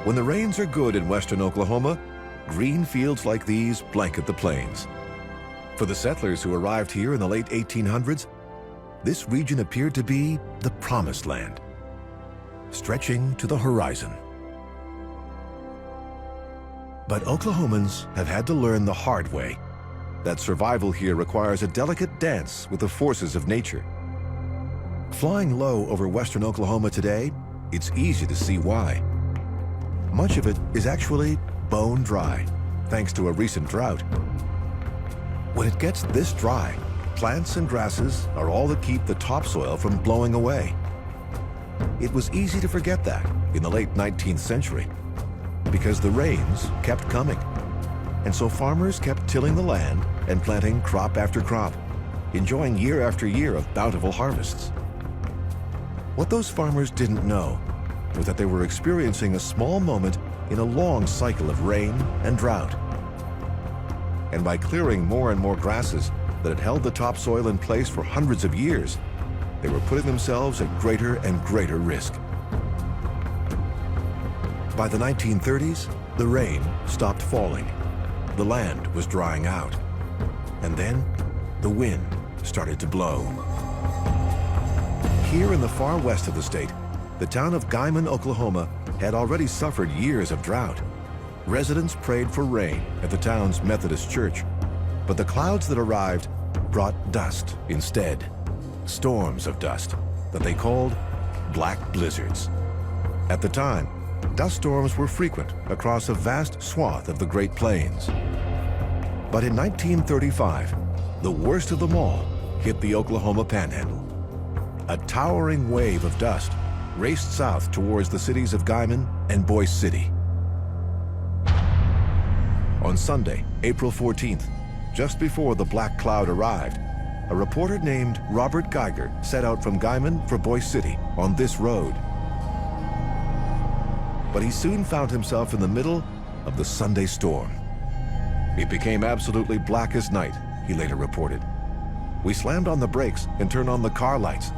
When the rains are good in western Oklahoma, green fields like these blanket the plains. For the settlers who arrived here in the late 1800s, this region appeared to be the promised land, stretching to the horizon. But Oklahomans have had to learn the hard way that survival here requires a delicate dance with the forces of nature. Flying low over western Oklahoma today, it's easy to see why. Much of it is actually bone dry, thanks to a recent drought. When it gets this dry, plants and grasses are all that keep the topsoil from blowing away. It was easy to forget that in the late 19th century, because the rains kept coming. And so farmers kept tilling the land and planting crop after crop, enjoying year after year of bountiful harvests. What those farmers didn't know was that they were experiencing a small moment in a long cycle of rain and drought. And by clearing more and more grasses that had held the topsoil in place for hundreds of years, they were putting themselves at greater and greater risk. By the 1930s, the rain stopped falling. The land was drying out. And then the wind started to blow. Here in the far west of the state, the town of Guymon, Oklahoma, had already suffered years of drought. Residents prayed for rain at the town's Methodist church, but the clouds that arrived brought dust instead. Storms of dust that they called black blizzards. At the time, dust storms were frequent across a vast swath of the Great Plains. But in 1935, the worst of them all hit the Oklahoma Panhandle. A towering wave of dust raced south towards the cities of Guymon and Boise City. On Sunday, April 14th, just before the black cloud arrived, a reporter named Robert Geiger set out from Guymon for Boise City on this road. But he soon found himself in the middle of the Sunday storm. It became absolutely black as night, he later reported. We slammed on the brakes and turned on the car lights.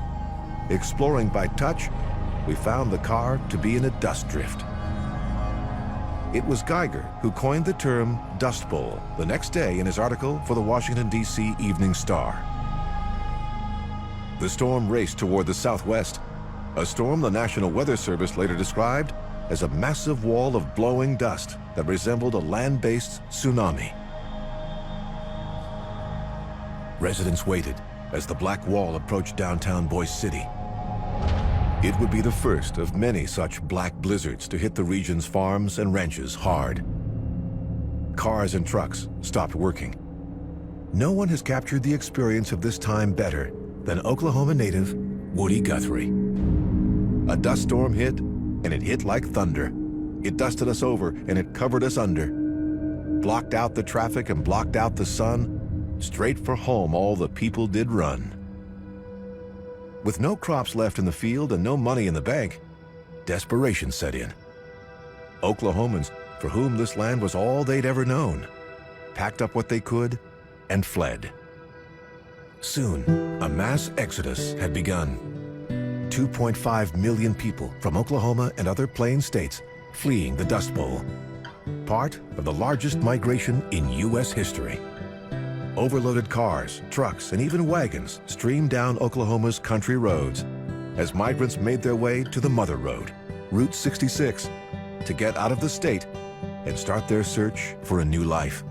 Exploring by touch, we found the car to be in a dust drift. It was Geiger who coined the term Dust Bowl the next day in his article for the Washington, D.C. Evening Star. The storm raced toward the southwest, a storm the National Weather Service later described as a massive wall of blowing dust that resembled a land-based tsunami. Residents waited as the black wall approached downtown Boise City. It would be the first of many such black blizzards to hit the region's farms and ranches hard. Cars and trucks stopped working. No one has captured the experience of this time better than Oklahoma native Woody Guthrie. A dust storm hit, and it hit like thunder. It dusted us over, and it covered us under. Blocked out the traffic and blocked out the sun. Straight for home all the people did run. With no crops left in the field and no money in the bank, desperation set in. Oklahomans, for whom this land was all they'd ever known, packed up what they could and fled. Soon, a mass exodus had begun. 2.5 million people from Oklahoma and other plain states fleeing the Dust Bowl, part of the largest migration in U.S. history. Overloaded cars, trucks, and even wagons streamed down Oklahoma's country roads as migrants made their way to the Mother Road, Route 66, to get out of the state and start their search for a new life.